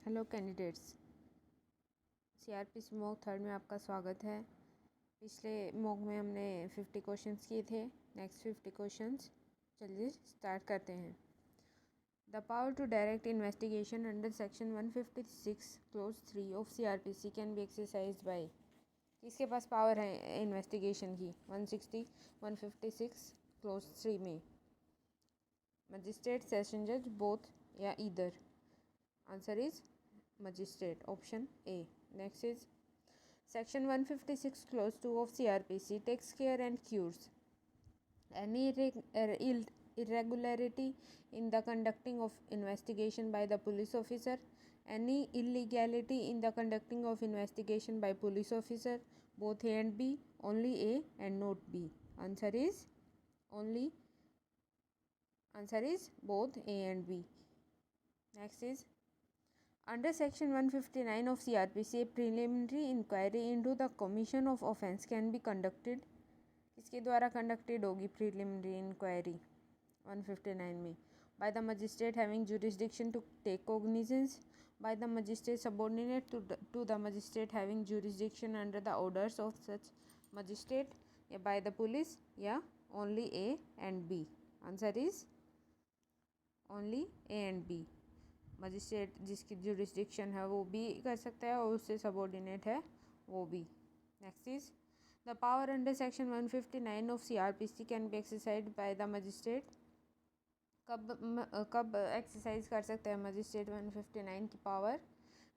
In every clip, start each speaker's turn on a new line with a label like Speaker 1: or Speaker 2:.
Speaker 1: Hello candidates, CrPC mock third में आपका स्वागत है। पिछले मॉक में हमने 50 क्वेश्चंस किए थे। नेक्स्ट 50 क्वेश्चंस चलिए स्टार्ट करते हैं। The power to direct investigation under section 156 clause 3 of CrPC can be exercised by. किसके पास पावर है इन्वेस्टिगेशन की? 160 156 क्लोज 3 में मजिस्ट्रेट, सेशन जज, बोथ या either. Answer is magistrate, option A. Next is section 156 clause 2 of CRPC takes care and cures any irregularity in the conducting of investigation by the police officer, any illegality in the conducting of investigation by police officer, both A and B, only A and not B. Answer is both A and B. Next is under section 159 of CRPC, a preliminary inquiry into the commission of offence can be conducted. किसके द्वारा conducted होगी preliminary inquiry 159 में? By the magistrate having jurisdiction to take cognizance, by the magistrate subordinate to the magistrate having jurisdiction under the orders of such magistrate, या by the police, या only A and B. Answer is only A and B. Magistrate जिसकी jurisdiction है वो भी कर सकता है और उससे सबऑर्डिनेट है वो भी। Next is the power under section 159 of CrPC can be exercised by the magistrate. कब एक्सरसाइज कर सकता है मजिस्ट्रेट 159 की power?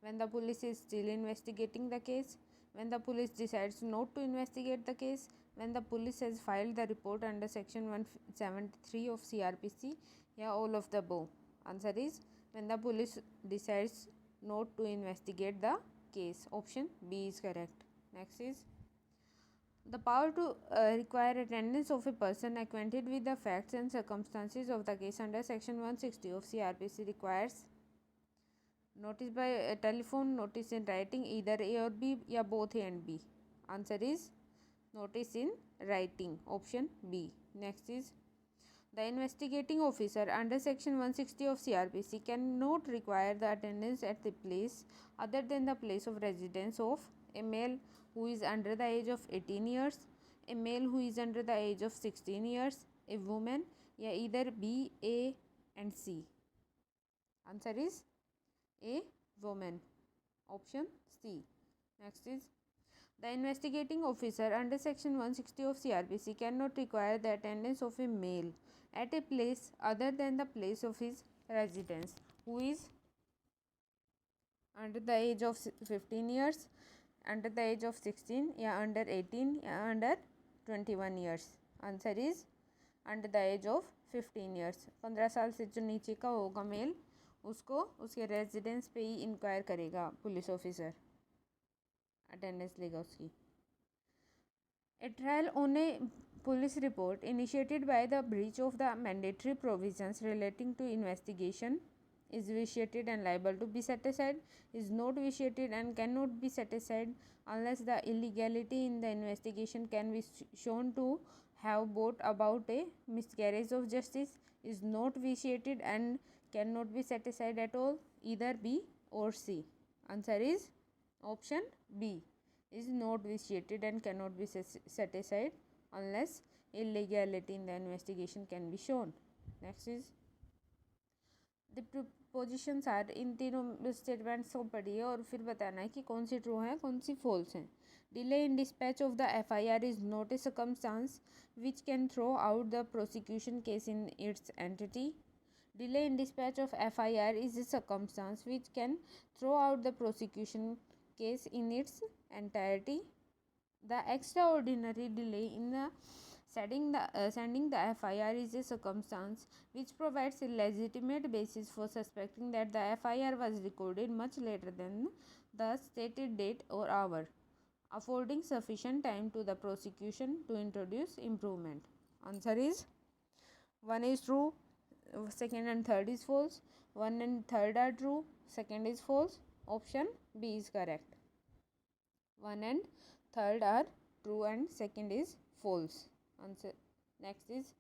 Speaker 1: When the police is still investigating the case, when the police decides not to investigate the case, when the police has filed the report under section 173 of CRPC, या all of the above. Answer is when the police decides not to investigate the case. Option B is correct. Next is the power to require attendance of a person acquainted with the facts and circumstances of the case under section 160 of CRPC requires notice by telephone, notice in writing, either A or B, या both A and B. Answer is notice in writing. Option B. Next is the investigating officer under section 160 of CRPC cannot require the attendance at the place other than the place of residence of a male who is under the age of 18 years, a male who is under the age of 16 years, a woman, या either B, A and C. Answer is A, woman. Option C. Next is the investigating officer under section 160 of CRPC cannot require the attendance of a male at a place other than the place of his residence who is under the age of 15 years, under the age of 16, या under 18, या under 21 years. Answer is under the age of 15 years. 15 साल से जो नीचे का होगा mail, उसको उसके रेजिडेंस पे ही इंक्वायर करेगा पुलिस ऑफिसर, अटेंडेंस लेगा उसकी। A trial on a police report initiated by the breach of the mandatory provisions relating to investigation is vitiated and liable to be set aside, is not vitiated and cannot be set aside unless the illegality in the investigation can be shown to have brought about a miscarriage of justice, is not vitiated and cannot be set aside at all, either B or C. Answer is option B, is not vitiated and cannot be set aside unless illegality in the investigation can be shown. Next is the propositions are, इन तीनों statements को पढ़िए और फिर बताना है कि कौन C true है कौन सी फॉल्स है। Delay in dispatch of the FIR is not a circumstance which can throw out the prosecution case in its entirety. Delay in dispatch of FIR is a circumstance which can throw out the prosecution case in its entirety. The extraordinary delay in the sending the FIR is a circumstance which provides a legitimate basis for suspecting that the FIR was recorded much later than the stated date or hour, affording sufficient time to the prosecution to introduce improvement. Answer is 1 is true, second and third is false, 1 and third are true, second is false. Option B is correct. 1 and third are true and second is false. Answer. Next is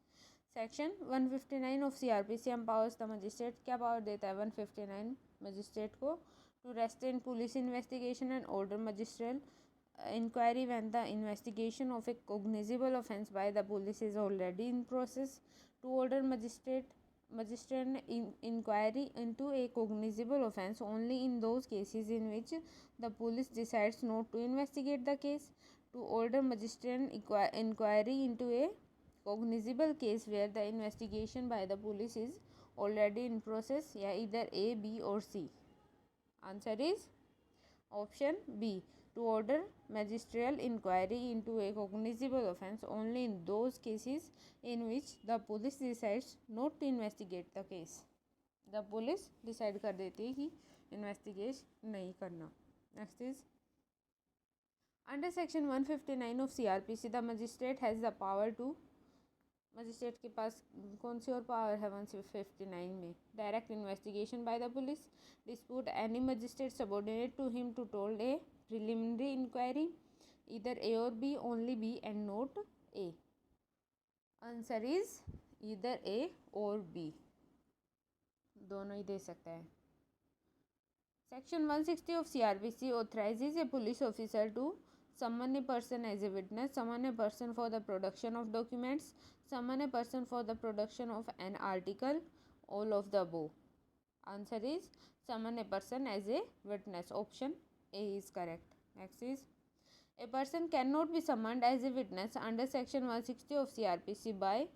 Speaker 1: section 159 of CRPC empowers the magistrate. क्या power देता है 159 magistrate को? to restrain police investigation and order magisterial inquiry when the investigation of a cognizable offence by the police is already in process, to order magistrate inquiry into a cognizable offence only in those cases in which the police decides not to investigate the case, to order magistrate inquiry into a cognizable case where the investigation by the police is already in process, या either A, B or C. Answer is option B, to order magisterial inquiry into a cognizable offence only in those cases in which the police decides not to investigate the case. The police decide कर देती है कि investigate नहीं करना. Next is under section 159 of CRPC the magistrate has the power to, magistrate के पास कौन सी और पावर है 159 में, direct investigation by the police, dispute any magistrate subordinate to him to told a preliminary inquiry, either A or B, only B and not A. Answer is either A or B, दोनों ही दे सकता है. Section 160 of CRPC authorises a police officer to summon a person as a witness, summon a person for the production of documents, summon a person for the production of an article, all of the above. Answer is summon a person as a witness. Option A is correct. Next is a person cannot be summoned as a witness under section 160 of CRPC by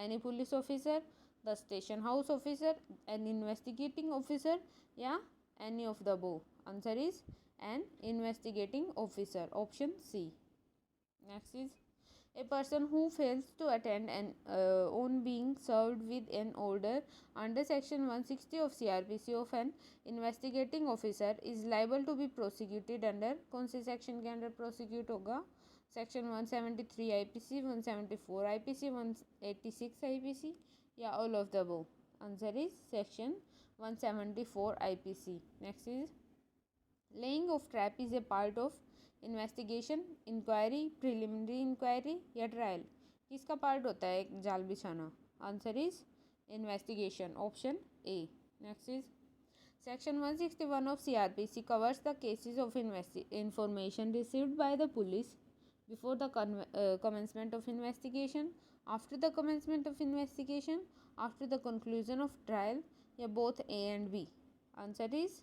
Speaker 1: any police officer, the station house officer, an investigating officer, या any of the above. Answer is an investigating officer. Option C. Next is a person who fails to attend and on being served with an order under section 160 of CRPC of an investigating officer is liable to be prosecuted under, कौन से section के under prosecute होगा? Section 173 IPC, 174 IPC, 186 IPC, या all of the above. Answer is section 174 IPC. Next is laying of trap is a part of investigation, inquiry, preliminary inquiry या trial. किसका part होता है जाल बिछाना? Answer is investigation. Option A. Next is section 161 of CRPC covers the cases of information received by the police before the commencement of investigation, after the commencement of investigation, after the conclusion of trial, या both A and B. Answer is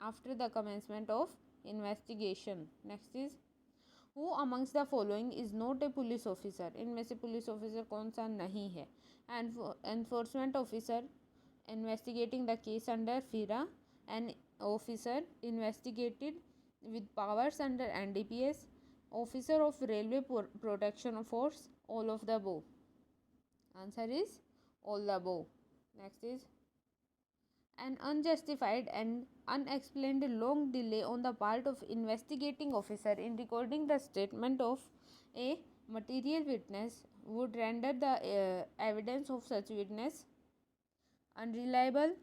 Speaker 1: after the commencement of investigation. Next is who amongst the following is not a police officer? इनमें से police officer कौन सा नहीं है? Enforcement officer investigating the case under FIRA, an officer investigated with powers under NDPS, officer of railway protection force, all of the above. Answer is all the above. Next is an unjustified and unexplained long delay on the part of investigating officer in recording the statement of a material witness would render the evidence of such witness unreliable,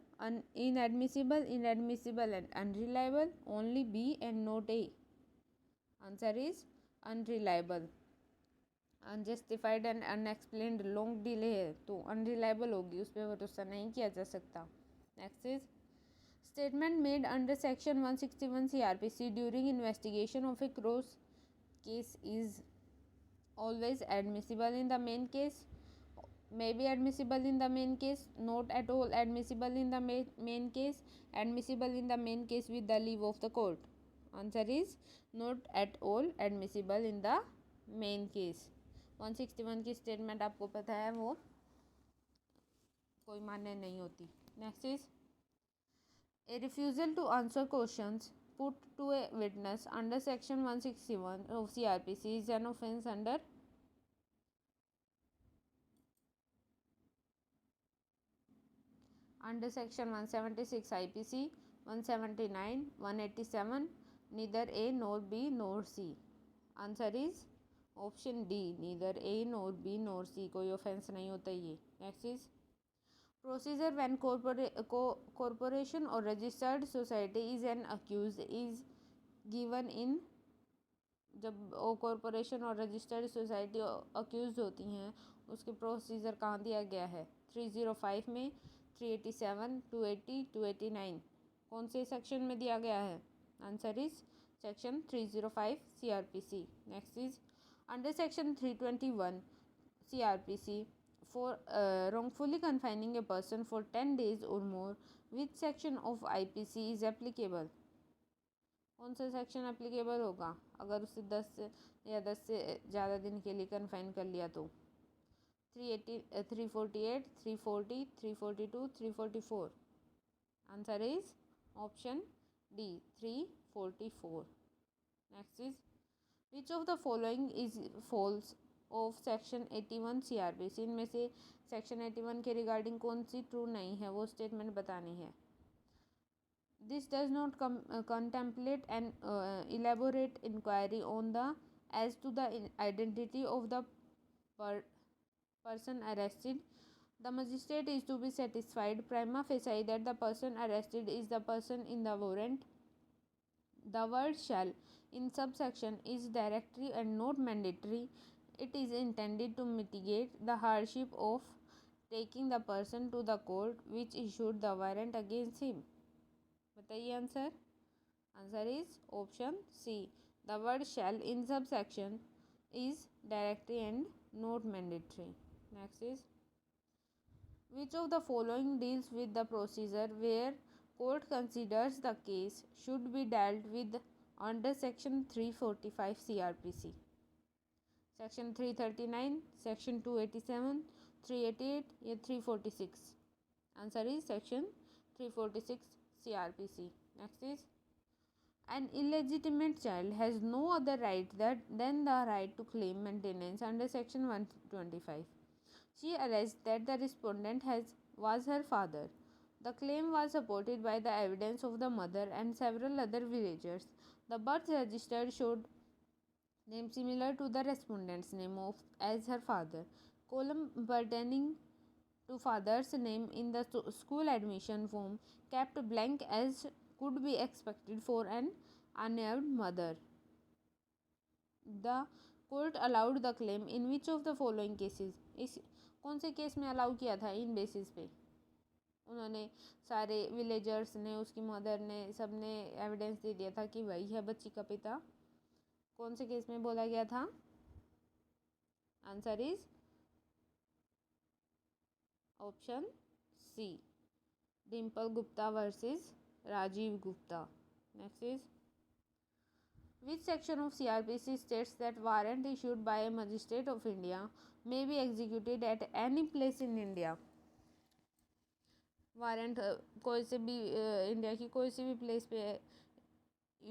Speaker 1: inadmissible, and unreliable. Only B and not A. Answer is unreliable. Unjustified and unexplained long delay है तो unreliable होगी, उस पर भरोसा नहीं किया जा सकता. Next is statement made under section 161 CRPC during investigation of A cross case is always admissible in the main case, may be admissible in the main case, not at all admissible in the main case, admissible in the main case with the leave of the court. Answer is not at all admissible in the main case. 161 की statement आपको पता है वो कोई मान्य नहीं होती. Next is a refusal to answer questions put to a witness under section 161 of CRPC is an offence under section 176 IPC, 179, 187, neither A nor B nor C. Answer is option D, neither A nor B nor C. कोई offence नहीं होता ये. Next is procedure when corporation or registered society is an accused is given in, जब corporation or registered society accused होती हैं उसके procedure कहाँ दिया गया है? 305 में, 387, 280, 289. कौन से सेक्शन में दिया गया है? Answer is section 305 CRPC. Next is under section 321 CRPC for wrongfully confining a person for 10 days or more, which section of IPC is applicable? कौन सा सेक्शन एप्लीकेबल होगा अगर उसे 10 से ज़्यादा दिन के लिए कन्फाइन कर लिया तो? 380, 348, 340, 342, 344. Answer is option D, 344. Next is which of the following is false of section 81 CRPC? इनमें से section 81 के रिगार्डिंग कौन सी ट्रू नहीं है वो स्टेटमेंट बतानी है. This does not contemplate an elaborate inquiry on the as to the identity of the person arrested. The magistrate is to be satisfied prima facie that the person arrested is the person in the warrant. The word shall in subsection is directory and not mandatory. It is intended to mitigate the hardship of taking the person to the court which issued the warrant against him. बताइए answer. Answer is option C. The word shall in subsection is directory and not mandatory. Next is which of the following deals with the procedure where court considers the case should be dealt with under section 345 CRPC? section 339, section 287, 388 या 346? answer is section 346 CRPC. Next is an illegitimate child has no other right than the right to claim maintenance under section 125. She alleged that the respondent was her father. The claim was supported by the evidence of the mother and several other villagers. The birth register showed name similar to the respondent's name as her father. Column pertaining to father's name in the school admission form kept blank as could be expected for an unnamed mother. The court allowed the claim in which of the following cases? इस कौन से case में allow किया था? इन basis पे उन्होंने सारे villagers ने, उसकी मदर ने, सब ने एविडेंस दे दिया था कि वही है बच्ची का पिता. कौन से केस में बोला गया था? Answer is option C, Dimple Gupta versus Rajiv Gupta. Next is which section of CRPC states that warrant issued by a magistrate of India may be executed at any place in India? Warrant कोई से भी इंडिया की कोई सी भी प्लेस पे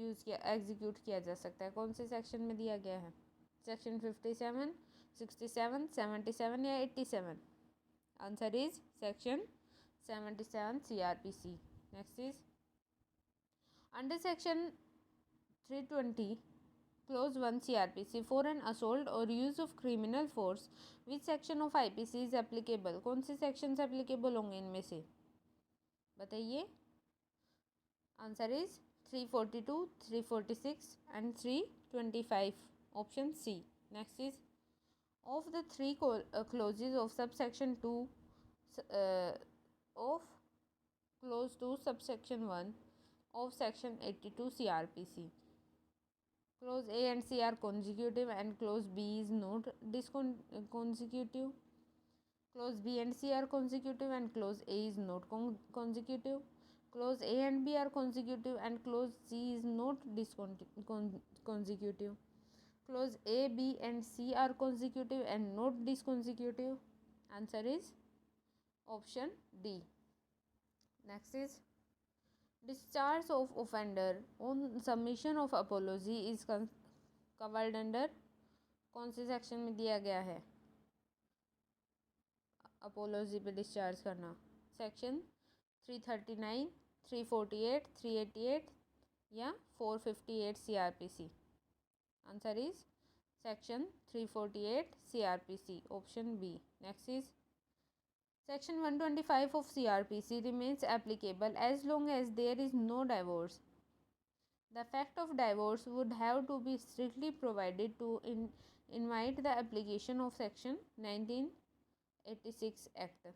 Speaker 1: use किया, execute किया जा सकता है. कौन से सेक्शन में दिया गया है? सेक्शन 57, 67, 77 या 87? Answer is section 77 CRPC. Next is under section 320 clause 1 CRPC for an assault or use of criminal force, which section of IPC is applicable? कौन से सेक्शंस एप्लीकेबल होंगे इनमें से? बताइए. Answer is 342, 346 and 325. Option C. Next is of the three clauses of subsection 2 of clause 2 subsection 1 of section 82 CRPC, clause A and C are consecutive and clause B is not consecutive. Clause B and C are consecutive and clause A is not consecutive. Clause A and B are consecutive and clause C is not consecutive. Clause A, B and C are consecutive and not disconsecutive. Answer is option D. Next is discharge of offender on submission of apology is covered under कौन से section में दिया गया है apology पे discharge करना? Section 339, 348, 388 या 458 CRPC? Answer is section 348 CRPC. Option B. Next is Section 125 of CRPC remains applicable as long as there is no divorce. The fact of divorce would have to be strictly provided to invite the application of Section 1986 Act.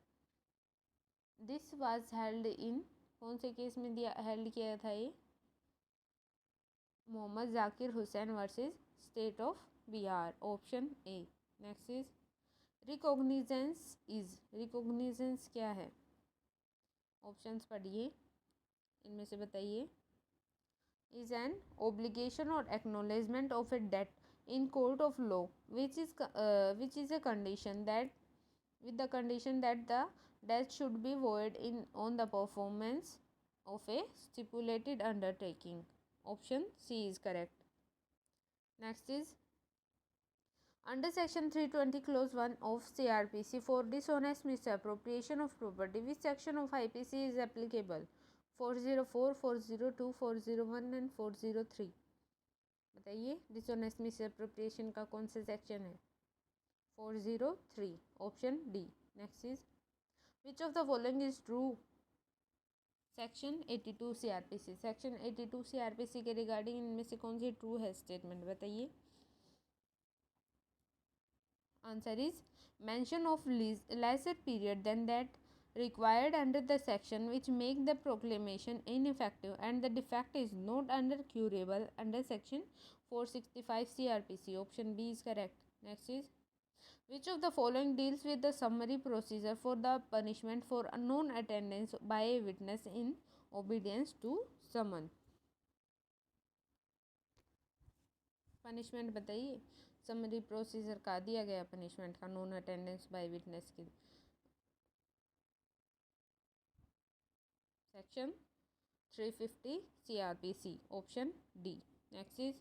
Speaker 1: This was held in कौन से case में दिया held किया था ये? Mohammad Zakir Hussain versus state of Bihar, option A. Next is recognizance क्या है? Options पढ़िए, इनमें से बताइए। Is an obligation or acknowledgement of a debt in court of law which is a condition that with the condition that the debt should be void in on the performance of a stipulated undertaking. Option C is correct. Next is under section 320 clause 1 of CRPC for dishonest misappropriation of property, which section of IPC is applicable? 404, 402, 401 and 403. बताइए dishonest misappropriation का कौन सा section है? 403, option D. Next is which of the following is true? Section 82 CRPC, section 82 CRPC के regarding इनमें से कौन C true है स्टेटमेंट, बताइए। Answer is mention of lesser period than that required under the section which make the proclamation ineffective and the defect is not under curable under section 465 CRPC. Option B is correct. Next is which of the following deals with the summary procedure for the punishment for non-attendance by a witness in obedience to summon? Punishment बताइए, summary procedure का दिया गया punishment का non attendance by witness की। Section 350 CRPC, option D. Next is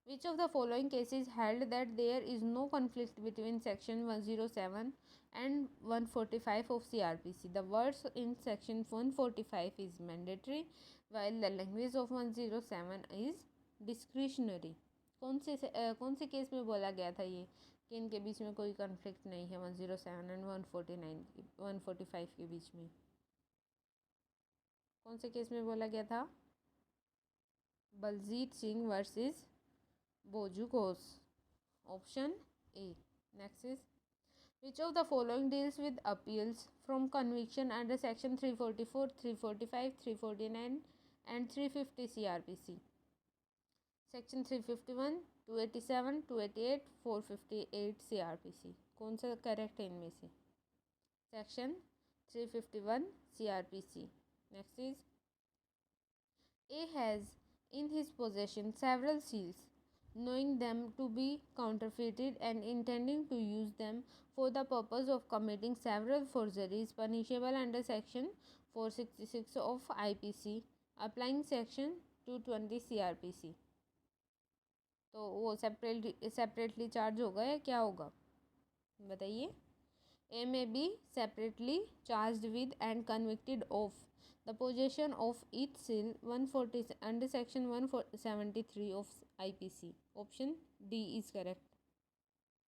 Speaker 1: which of the following cases held that there is no conflict between section 107 and 145 of CRPC? The words in section 145 is mandatory while the language of 107 is discretionary. कौन से case में बोला गया था ये कि इनके बीच में कोई कॉन्फ्लिक्ट नहीं है 107 एंड 145 के बीच में? कौन से केस में बोला गया था? बलजीत सिंह वर्सेस बोजू Ghosh, option A. Next is which of the following deals with appeals from conviction under section 344, 345, 349 and 350 CRPC? Section 351, 287, 288, 458 CRPC। कौन सा करेक्ट है इनमें से? Section 351 CRPC। Next is A has in his possession several seals, knowing them to be counterfeited and intending to use them for the purpose of committing several forgeries punishable under section 466 of IPC, applying section 220 CRPC. तो वो separately charge होगा या क्या होगा, बताइए। A may be separately charged with and convicted of the possession of each seal 140 under section 173 of IPC. Option D is correct.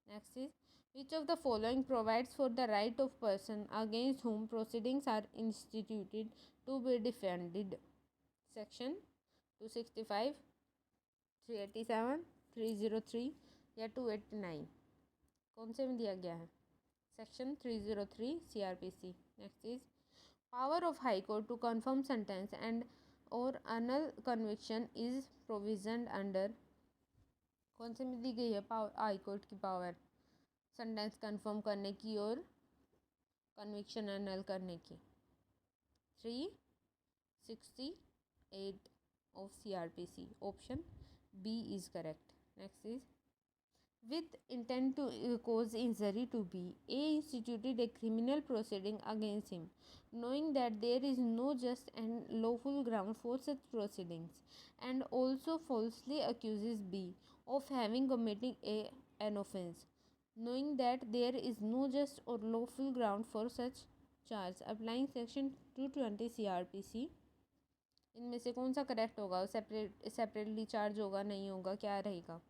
Speaker 1: Next is which of the following provides for the right of person against whom proceedings are instituted to be defended? Section 265, 387, 303 या 289? कौन से में दिया गया है? Section 303 CRPC. Next is power of High Court to confirm sentence and or annul conviction is provisioned under? कौन से में दी गई है हाई कोर्ट की पावर सेंटेंस कंफर्म करने की और कन्विक्शन annul करने की? 368 of CRPC. Option B is correct. Next is with intent to cause injury to B, A instituted a criminal proceeding against him, knowing that there is no just and lawful ground for such proceedings, and also falsely accuses B of having committed an offence, knowing that there is no just or lawful ground for such charge, applying section 220 CRPC. इनमें से कौन सा correct होगा? Separately charge होगा, नहीं होगा, क्या रहेगा?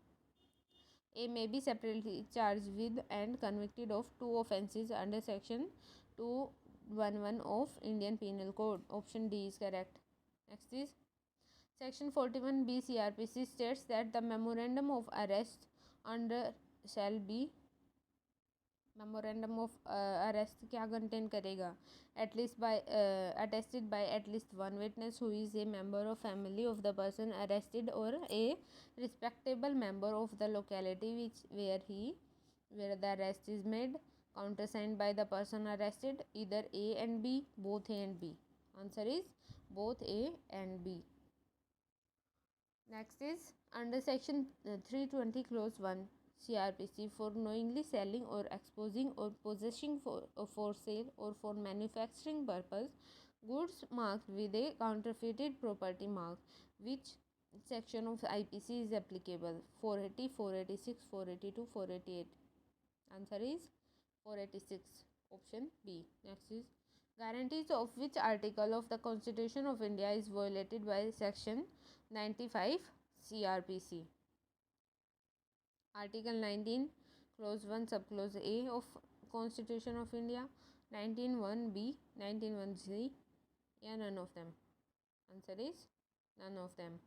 Speaker 1: A may be separately charged with and convicted of two offences under section 211 of Indian Penal Code. Option D is correct. Next is section 41B CRPC states that the memorandum of arrest under shall be memorandum of arrest क्या contain करेगा? Attested by at least one witness who is a member of family of the person arrested or a respectable member of the locality which where the arrest is made, countersigned by the person arrested, either A and B, both A and B. Answer is both A and B. Next is under section 320 clause 1 CRPC for knowingly selling or exposing or possessing for sale or for manufacturing purpose goods marked with a counterfeited property mark. Which section of IPC is applicable? 480, 486, 482, 488. Answer is 486. Option B. Next is guarantees of which article of the Constitution of India is violated by section 95 CRPC? Article 19 clause 1 subclause A of Constitution of India, 19(1)(b), 19(1)(c), या none of them? Answer is none of them.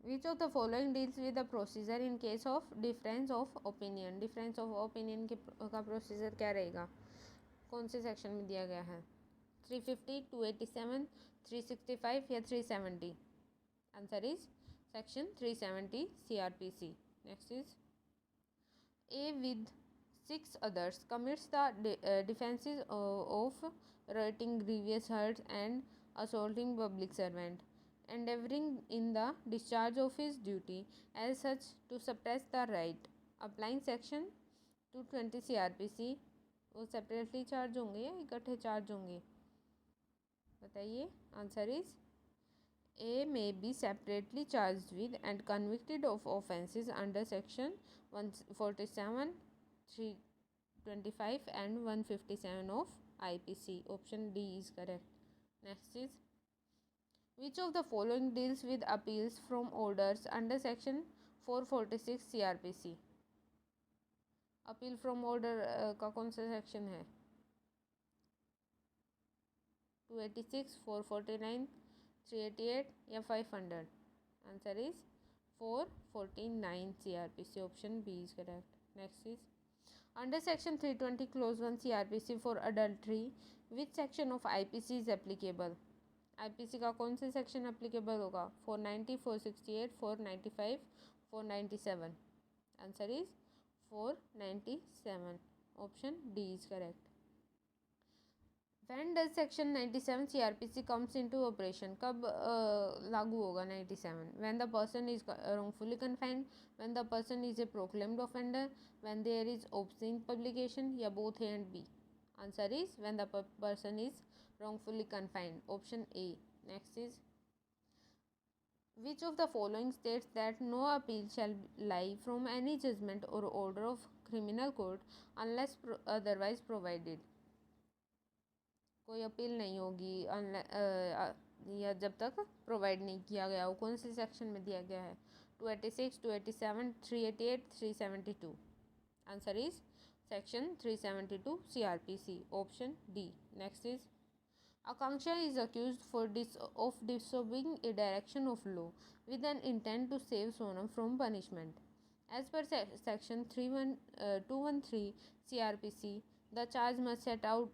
Speaker 1: Which of the following deals with the procedure in case of difference of opinion? Difference of opinion का procedure क्या रहेगा? कौन से section में दिया गया है? 350, 287, 365 या 370? Answer is section 370 CRPC. Next is A with 6 others commits the defenses of rioting, grievous hurt and assaulting public servant, endeavoring in the discharge of his duty as such to suppress the right, applying section 220 CRPC. वो separately charge होंगे या इकट्ठे charge होंगे? बताइए. Answer is A may be separately charged with and convicted of offences under section 147, 325 and 157 of IPC. Option D is correct. Next is which of the following deals with appeals from orders under section 446 CRPC? Appeal from order का कौन सा section है? 286, 449, 388 या 500? Answer is 449 CRPC. Option B is correct. Next is under section 320 clause 1 CRPC for adultery which section of IPC is applicable? IPC का कौन सा section applicable होगा? 490, 468, 495, 497? Answer is 497. Option D is correct. When does section 97 CRPC comes into operation? कब लागू होगा 97? When the person is wrongfully confined, when the person is a proclaimed offender, when there is obscene publication या both A and B? Answer is when the person is wrongfully confined. Option A. Next is which of the following states that no appeal shall lie from any judgment or order of criminal court unless otherwise provided? कोई appeal नहीं होगी या जब तक provide नहीं किया गया हो. कौन से सेक्शन में दिया गया है? 286, 287, 388, 372? Answer is section 372 CRPC. Option D. Next is Akanksha is accused of disobeying a direction of law with an intent to save Sonam from punishment. As per section 213 CRPC, the charge must set out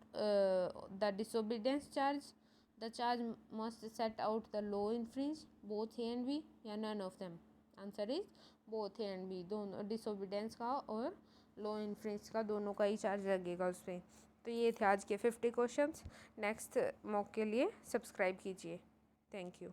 Speaker 1: the disobedience charge. The charge must set out the law infringed, both A and B, या none of them? Answer is both A and B. दोनों disobedience का और law infringed का दोनों का ही charge लगेगा उस पर. तो ये थे आज के 50 क्वेश्चंस. नेक्स्ट मॉक के लिए सब्सक्राइब कीजिए. Thank you.